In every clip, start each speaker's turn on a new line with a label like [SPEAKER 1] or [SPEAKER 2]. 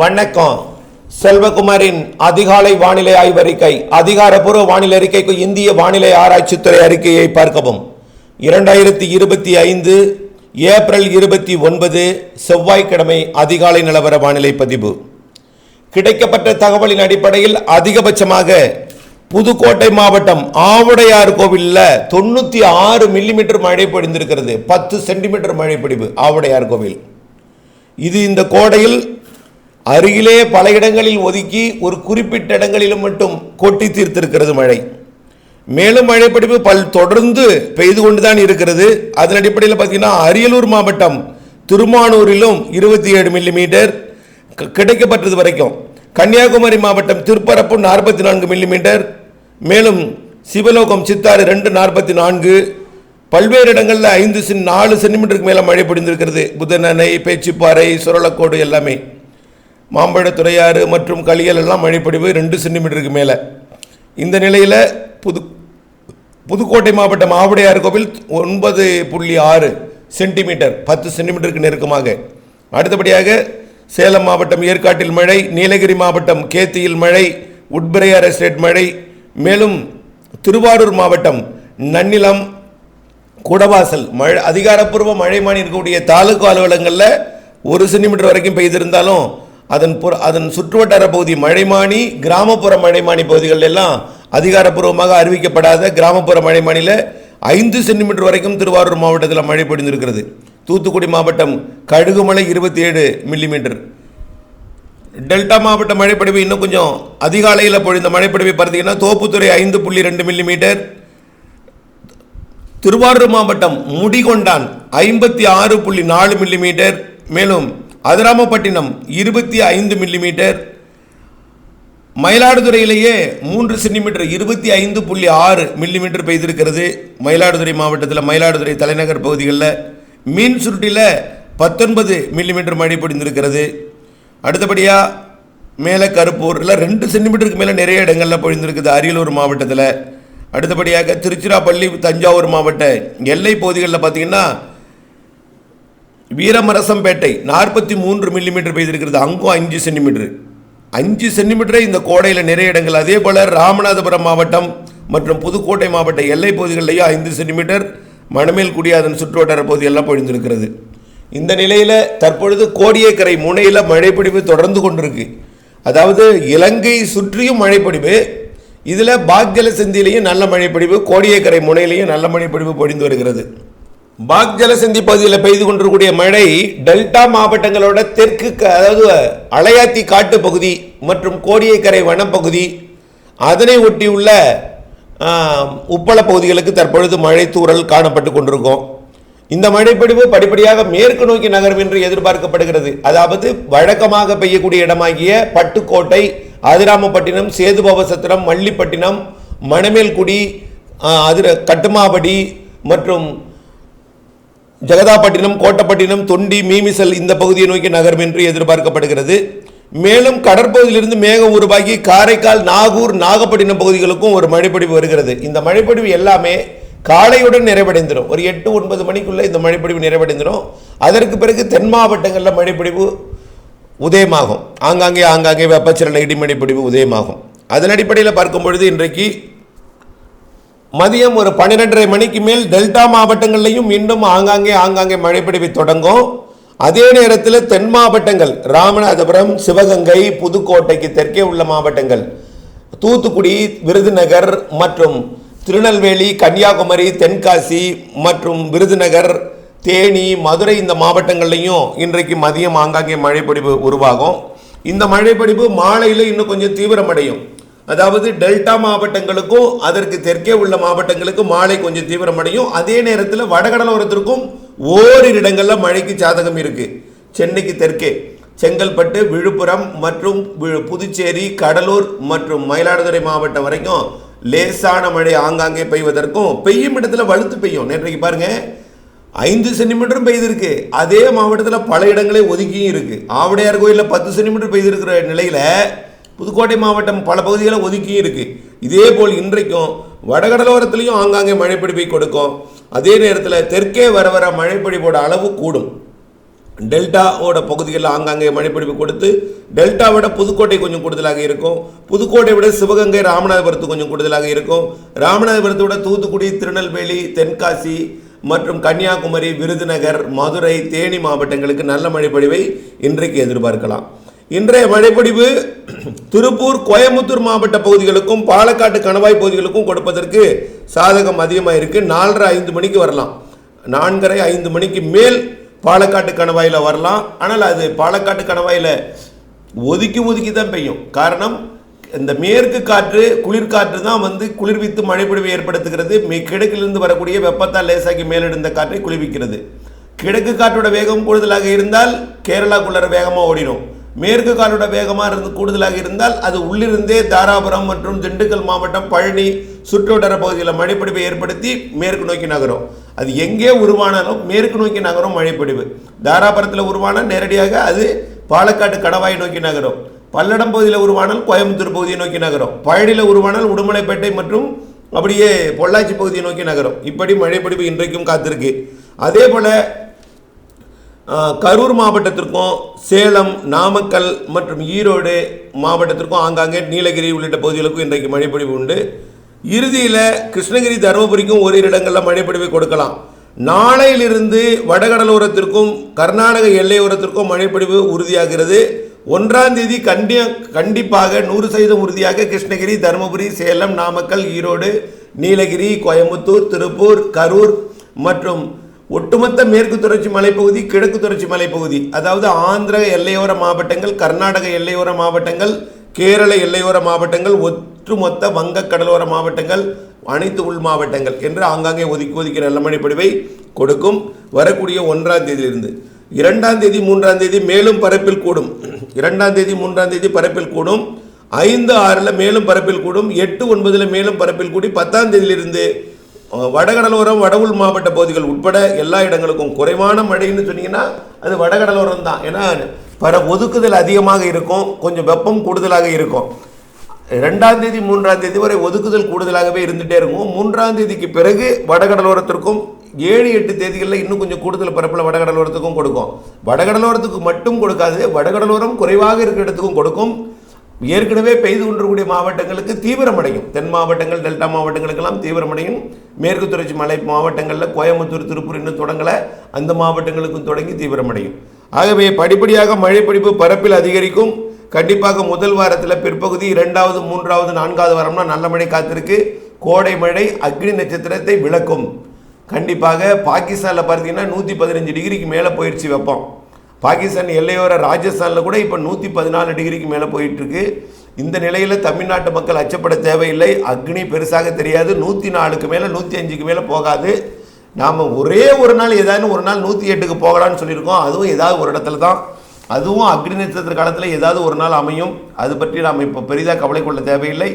[SPEAKER 1] வணக்கம். செல்வகுமாரின் அதிகாலை வானிலை ஆய்வறிக்கை. அதிகாரப்பூர்வ வானிலை அறிக்கைக்கு இந்திய வானிலை ஆராய்ச்சித்துறை அறிக்கையை பார்க்கவும். 2025 ஏப்ரல் 29 செவ்வாய்க்கிழமை அதிகாலை நிலவர வானிலை பதிவு. கிடைக்கப்பட்ட தகவலின் அடிப்படையில் அதிகபட்சமாக புதுக்கோட்டை மாவட்டம் ஆவுடையார் கோவிலில் 96 மில்லிமீட்டர் மழை பொழிந்திருக்கிறது. 10 சென்டிமீட்டர் மழை பொழிவு ஆவுடையார் கோவில். இது இந்த கோடையில் அருகிலே பல இடங்களில் ஒதுக்கி ஒரு குறிப்பிட்ட இடங்களிலும் மட்டும் கொட்டி தீர்த்திருக்கிறது மழை. மேலும் மழைப்பொழிவு தொடர்ந்து பெய்து கொண்டுதான் இருக்கிறது. அதன் அடிப்படையில் பார்த்தீங்கன்னா அரியலூர் மாவட்டம் திருமானூரிலும் 27 மில்லிமீட்டர் கிடைக்கப்பட்டது வரைக்கும். கன்னியாகுமரி மாவட்டம் திருப்பரப்பு 44 மில்லிமீட்டர், மேலும் சிவலோகம் சித்தாறு 244, பல்வேறு இடங்களில் 4 சென்டிமீட்டருக்கு மேலே மழை பொழிந்திருக்கிறது. புதனணை, பேச்சிப்பாறை, சுரலக்கோடு எல்லாமே. மாம்பழத்துறையாறு மற்றும் களியல் எல்லாம் மழைப்பொழிவு 2 சென்டிமீட்டருக்கு மேலே. இந்த நிலையில் புதுக்கோட்டை மாவட்டம் ஆவுடையார் கோவில் 9.6 சென்டிமீட்டர், 10 சென்டிமீட்டருக்கு நெருக்கமாக. அடுத்தபடியாக சேலம் மாவட்டம் ஏற்காட்டில் மழை, நீலகிரி மாவட்டம் கேத்தியில் மழை, உட்பிரையார் எஸ்டேட் மழை, மேலும் திருவாரூர் மாவட்டம் நன்னிலம், குடவாசல் மழை. அதிகாரப்பூர்வ மழைமானி இருக்கக்கூடிய தாலுகா அலுவலகங்களில் 1 சென்டிமீட்டர் வரைக்கும் பெய்திருந்தாலும் அதன் சுற்றுவட்டார பகுதி மழைமானி, கிராமப்புற மழைமானி பகுதிகள் எல்லாம் அதிகாரப்பூர்வமாக அறிவிக்கப்படாத கிராமப்புற மழைமானியில் 5 சென்டிமீட்டர் வரைக்கும் திருவாரூர் மாவட்டத்தில் மழை பொழிந்திருக்கிறது. தூத்துக்குடி மாவட்டம் கழுகுமலை 27 மில்லிமீட்டர். டெல்டா மாவட்ட மழைப்பொழிவு இன்னும் கொஞ்சம் அதிகாலையில் பொழிந்த மழைப்பொழிவை பார்த்தீங்கன்னா தோப்புத்துறை 5.2 மில்லிமீட்டர், திருவாரூர் மாவட்டம் முடிகொண்டான் 56.4 மில்லிமீட்டர், மேலும் அதிராமப்பட்டினம் 25 மில்லிமீட்டர், மயிலாடுதுறையிலேயே 3 சென்டிமீட்டர் 25.6 மில்லிமீட்டர் பெய்திருக்கிறது. மயிலாடுதுறை மாவட்டத்தில் மயிலாடுதுறை தலைநகர் பகுதிகளில். மீன் சுருட்டியில் 19 மில்லிமீட்டர் மழை பொழிந்திருக்கிறது. அடுத்தபடியாக மேலே கருப்பூரில் 2 சென்டிமீட்டருக்கு மேலே நிறைய இடங்களில் பொழிந்திருக்குது அரியலூர் மாவட்டத்தில். அடுத்தபடியாக திருச்சிராப்பள்ளி, தஞ்சாவூர் மாவட்ட எல்லை பகுதிகளில் பார்த்தீங்கன்னா வீரமரசம்பேட்டை 43 மில்லிமீட்டர் பெய்திருக்கிறது. அங்கும் 5 சென்டிமீட்டர். 5 சென்டிமீட்டரை இந்த கோடையில் நிறைய இடங்கள். அதே போல் ராமநாதபுரம் மாவட்டம் மற்றும் புதுக்கோட்டை மாவட்ட எல்லை பகுதிகளிலேயும் 5 சென்டிமீட்டர், மணமேல்குடி அதன் சுற்றுவட்டார பகுதியெல்லாம் பொழிந்திருக்கிறது. இந்த நிலையில் தற்பொழுது கோடியக்கரை முனையில் மழைப்பொழிவு தொடர்ந்து கொண்டிருக்கு. அதாவது இலங்கை சுற்றியும் மழைப்பொழிவு, இதில் பாக்ஜலசந்தியிலையும் நல்ல மழைப்பொழிவு, கோடியக்கரை முனையிலையும் நல்ல மழைப்பொழிவு பொழிந்து வருகிறது. பாக்ஜலசந்தி பகுதியில் பெய்து கொண்டிருக்கூடிய மழை டெல்டா மாவட்டங்களோட தெற்கு, அதாவது அலையாத்தி காட்டு பகுதி மற்றும் கோடியக்கரை வனப்பகுதி, அதனை ஒட்டியுள்ள உப்பள பகுதிகளுக்கு தற்பொழுது மழை தூறல் காணப்பட்டு கொண்டிருக்கும். இந்த மழைப்பொழிவு படிப்படியாக மேற்கு நோக்கி நகரும் என்று எதிர்பார்க்கப்படுகிறது. அதாவது வழக்கமாக பெய்யக்கூடிய இடமாகிய பட்டுக்கோட்டை, அதிராமப்பட்டினம், சேதுபாபசத்திரம், மல்லிப்பட்டினம், மணமேல்குடி, கட்டுமாபடி மற்றும் ஜெகதாப்பட்டினம், கோட்டப்பட்டினம், தொண்டி, மீமிசல் இந்த பகுதியை நோக்கி நகரும் என்று எதிர்பார்க்கப்படுகிறது. மேலும் கடற்பகுதியிலிருந்து மேகம் உருவாகி காரைக்கால், நாகூர், நாகப்பட்டினம் பகுதிகளுக்கும் ஒரு மழைப்பொழிவு வருகிறது. இந்த மழைப்பொழிவு எல்லாமே காலையுடன் நிறைவடைந்துடும். ஒரு 8-9 மணிக்குள்ளே இந்த மழைப்பொழிவு நிறைவடைந்துடும். அதற்கு பிறகு தென் மாவட்டங்களில் மழைப்பொழிவு உதயமாகும். ஆங்காங்கே வெப்பச்சலன இடிமழைப்பொழிவு உதயமாகும். அதன் அடிப்படையில் பார்க்கும் பொழுது இன்றைக்கு மதியம் ஒரு 12:30 மணிக்கு மேல் டெல்டா மாவட்டங்கள்லையும் மீண்டும் ஆங்காங்கே மழைப்பொழிவு தொடங்கும். அதே நேரத்தில் தென் மாவட்டங்கள் ராமநாதபுரம், சிவகங்கை, புதுக்கோட்டைக்கு தெற்கே உள்ள மாவட்டங்கள் தூத்துக்குடி, விருதுநகர் மற்றும் திருநெல்வேலி, கன்னியாகுமரி, தென்காசி மற்றும் விருதுநகர், தேனி, மதுரை இந்த மாவட்டங்கள்லையும் இன்றைக்கு மதியம் ஆங்காங்கே மழைப்பொழிவு உருவாகும். இந்த மழைப்பொழிவு மாலையில் இன்னும் கொஞ்சம் தீவிரமடையும். அதாவது டெல்டா மாவட்டங்களுக்கும் அதற்கு தெற்கே உள்ள மாவட்டங்களுக்கும் மாலை கொஞ்சம் தீவிரமடையும். அதே நேரத்தில் வடகடலோரத்திற்கும் ஓரிரு இடங்களில் மழைக்கு சாதகம் இருக்கு. சென்னைக்கு தெற்கே செங்கல்பட்டு, விழுப்புரம் மற்றும் புதுச்சேரி, கடலூர் மற்றும் மயிலாடுதுறை மாவட்டம் வரைக்கும் லேசான மழை ஆங்காங்கே பெய்வதற்கும், பெய்யும் இடத்துல வலுத்து பெய்யும். நேற்றைக்கு பாருங்க 5 சென்டிமீட்டரும் பெய்திருக்கு. அதே மாவட்டத்தில் பல இடங்களே ஒதுக்கியும் இருக்கு. ஆவுடையார் கோயிலில் 10 சென்டிமீட்டர் பெய்திருக்கிற நிலையில புதுக்கோட்டை மாவட்டம் பல பகுதிகளில் ஒதுக்கியும் இருக்கு. இதே போல் இன்றைக்கும் வடகடலோரத்திலையும் ஆங்காங்கே மழைப்பொழிவை கொடுக்கும். அதே நேரத்தில் தெற்கே வர மழைப்பொழிவோட அளவு கூடும். டெல்டாவோட பகுதிகளில் ஆங்காங்கே மழைப்பொழிவு கொடுத்து, டெல்டாவோட புதுக்கோட்டை கொஞ்சம் கூடுதலாக இருக்கும், புதுக்கோட்டை விட சிவகங்கை ராமநாதபுரத்து கொஞ்சம் கூடுதலாக இருக்கும், ராமநாதபுரத்தை விட தூத்துக்குடி, திருநெல்வேலி, தென்காசி மற்றும் கன்னியாகுமரி, விருதுநகர், மதுரை, தேனி மாவட்டங்களுக்கு நல்ல மழைப்பொழிவை இன்றைக்கு எதிர்பார்க்கலாம். இன்றைய மழைப்பொழிவு திருப்பூர், கோயம்புத்தூர் மாவட்ட பகுதிகளுக்கும் பாலக்காட்டு கணவாய் பகுதிகளுக்கும் கொடுப்பதற்கு சாதகம் அதிகமாக இருக்குது. 4:30-5 மணிக்கு வரலாம், 4:30-5 மணிக்கு மேல் பாலக்காட்டு கணவாயில் வரலாம். ஆனால் அது பாலக்காட்டு கணவாயில் ஒதுக்கி தான் பெய்யும். காரணம், இந்த மேற்கு காற்று, குளிர்காற்று தான் குளிர்வித்து மழைப்பொழிவை ஏற்படுத்துகிறது. கிழக்கிலிருந்து வரக்கூடிய வெப்பத்தால் லேசாக்கி மேலெடுந்த காற்றை குளிர்விக்கிறது. கிழக்கு காற்றோட வேகம் கூடுதலாக இருந்தால் கேரளாக்குள்ளர வேகமாக ஓடிடும். மேற்கு காற்றோட வேகமாக கூடுதலாக இருந்தால் அது உள்ளிருந்தே தாராபுரம் மற்றும் திண்டுக்கல் மாவட்டம், பழனி சுற்றுவட்டார பகுதியில் மழைப்பொழிவை ஏற்படுத்தி மேற்கு நோக்கி நகரும். அது எங்கே உருவானாலும் மேற்கு நோக்கி நகரும் மழைப்பொழிவு. தாராபுரத்தில் உருவானால் நேரடியாக அது பாலக்காட்டு கணவாயை நோக்கி நகரும். பல்லடம் பகுதியில் உருவானால் கோயம்புத்தூர் பகுதியை நோக்கி நகரும். பழனியில் உருவானால் உடுமலைப்பேட்டை மற்றும் அப்படியே பொள்ளாச்சி பகுதியை நோக்கி நகரும். இப்படி மழைப்பொழிவு இன்றைக்கும் காத்திருக்கு. அதே போல் கரூர் மாவட்டத்திற்கும், சேலம், நாமக்கல் மற்றும் ஈரோடு மாவட்டத்திற்கும், ஆங்காங்கே நீலகிரி உள்ளிட்ட பகுதிகளுக்கும் இன்றைக்கு மழைப்பொழிவு உண்டு. இறுதியில் கிருஷ்ணகிரி, தருமபுரிக்கும் ஓரிரு இடங்களில் மழைப்பொழிவை கொடுக்கலாம். நாளையிலிருந்து வடகடலோரத்திற்கும் கர்நாடக எல்லையோரத்திற்கும் மழைப்பொழிவு உறுதியாகிறது. 1ஆம் தேதி கண்டிப்பாக 100% உறுதியாக கிருஷ்ணகிரி, தருமபுரி, சேலம், நாமக்கல், ஈரோடு, நீலகிரி, கோயம்புத்தூர், திருப்பூர், கரூர் மற்றும் ஒட்டுமொத்த மேற்கு தொடர்ச்சி மலைப்பகுதி, கிழக்கு தொடர்ச்சி மலைப்பகுதி, அதாவது ஆந்திர எல்லையோர மாவட்டங்கள், கர்நாடக எல்லையோர மாவட்டங்கள், கேரள எல்லையோர மாவட்டங்கள், ஒட்டுமொத்த வங்க கடலோர மாவட்டங்கள், அனைத்து உள் மாவட்டங்கள் என்று ஆங்காங்கே ஒதுக்கி நல்ல மழைப்பொழிவை கொடுக்கும். வரக்கூடிய 1ஆம் தேதியிலிருந்து 2ஆம் தேதி, 3ஆம் தேதி மேலும் பரப்பில் கூடும். 2ஆம் தேதி, 3ஆம் தேதி பரப்பில் கூடும். 5, 6 மேலும் பரப்பில் கூடும். 8, 9 மேலும் பரப்பில் கூடி 10ஆம் தேதியிலிருந்து வடகடலோரம், வட உள் மாவட்ட பகுதிகள் உட்பட எல்லா இடங்களுக்கும் குறைவான மழைன்னு சொன்னீங்கன்னா அது வடகடலோரம் தான். ஏன்னா ஒதுக்குதல் அதிகமாக இருக்கும், கொஞ்சம் வெப்பம் கூடுதலாக இருக்கும். 2ஆம் தேதி, 3ஆம் தேதி வரை ஒதுக்குதல் கூடுதலாகவே இருந்துகிட்டே இருக்கும். 3ஆம் தேதிக்கு பிறகு வடகடலோரத்திற்கும் 7, 8 தேதிகளில் இன்னும் கொஞ்சம் கூடுதல் பரப்பில் வடகடலோரத்துக்கும் கொடுக்கும். வடகடலோரத்துக்கு மட்டும் கொடுக்காது, வடகடலோரம் குறைவாக இருக்கிற இடத்துக்கும் கொடுக்கும். ஏற்கனவே பெய்து கொண்டிருக்கூடிய மாவட்டங்களுக்கு தீவிரமடையும். தென் மாவட்டங்கள், டெல்டா மாவட்டங்களுக்கெல்லாம் தீவிரமடையும். மேற்கு தொடர்ச்சி மலை மாவட்டங்களில் கோயம்புத்தூர், திருப்பூர் இன்னும் தொடங்கலை, அந்த மாவட்டங்களுக்கும் தொடங்கி தீவிரமடையும். ஆகவே படிப்படியாக மழைப்பொழிவு பரப்பில் அதிகரிக்கும். கண்டிப்பாக முதல் வாரத்தில் பிற்பகுதி, 2வது, 3வது, 4வது வாரம்னா நல்ல மழை காத்திருக்கு. கோடை மழை அக்னி நட்சத்திரத்தை விளக்கும். கண்டிப்பாக பாகிஸ்தானில் பார்த்தீங்கன்னா 115 டிகிரிக்கு மேலே போயிடுச்சு வெப்பம். பாகிஸ்தான் எல்லையோர ராஜஸ்தானில் கூட இப்போ 114 டிகிரிக்கு மேலே போயிட்டுருக்கு. இந்த நிலையில் தமிழ்நாட்டு மக்கள் அச்சப்பட தேவையில்லை. அக்னி பெருசாக தெரியாது. 104க்கு மேலே, 105க்கு மேலே போகாது. நாம் ஒரே ஒரு நாள் ஏதாவது ஒரு நாள் 108க்கு போகலான்னு சொல்லியிருக்கோம். அதுவும் ஏதாவது ஒரு இடத்துல தான், அதுவும் அக்னி நட்சத்திர காலத்தில் ஏதாவது ஒரு நாள் அமையும். அது பற்றி நாம் இப்போ பெரிதாக கவலை கொள்ள தேவையில்லை.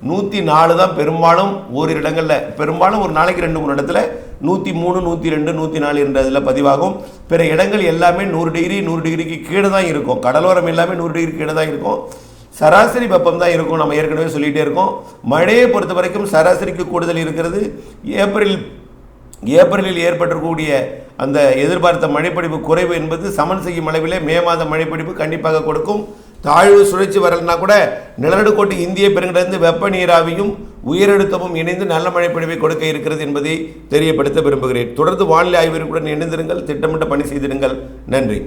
[SPEAKER 1] 104 தான் பெரும்பாலும் ஓரிரு இடங்களில், பெரும்பாலும் ஒரு நாளைக்கு 2-3 இடத்துல 103, 102, 104 என்ற இதில் பதிவாகும். பிற இடங்கள் எல்லாமே 100 டிகிரி, 100 டிகிரிக்கு கீழே தான் இருக்கும். கடலோரம் எல்லாமே 100 டிகிரி கீழே தான் இருக்கும். சராசரி வெப்பம் தான் இருக்கும். நம்ம ஏற்கனவே சொல்லிகிட்டே இருக்கோம். மழையை பொறுத்த வரைக்கும் சராசரிக்கு கூடுதல் இருக்கிறது. ஏப்ரலில் ஏற்பட்டிருக்கக்கூடிய அந்த எதிர்பார்த்த மழைப்பொழிவு குறைவு என்பது சமன் செய்யும் அளவிலே மே மாத மழைப்பொழிவு கண்டிப்பாக கொடுக்கும். தாழ்வு சுழற்சி வரலன்னா கூட நிலநடுக்கோட்டு இந்திய பெருங்கடலிருந்து வெப்ப நீராவியும் உயரழுத்தமும் இணைந்து நல்ல மழைப்பொழிவை கொடுக்க இருக்கிறது என்பதை தெரியப்படுத்த விரும்புகிறேன். தொடர்ந்து வானிலை ஆய்விற்குடன் இணைந்திருங்கள், திட்டமிட்ட பணி செய்திருங்கள். நன்றி.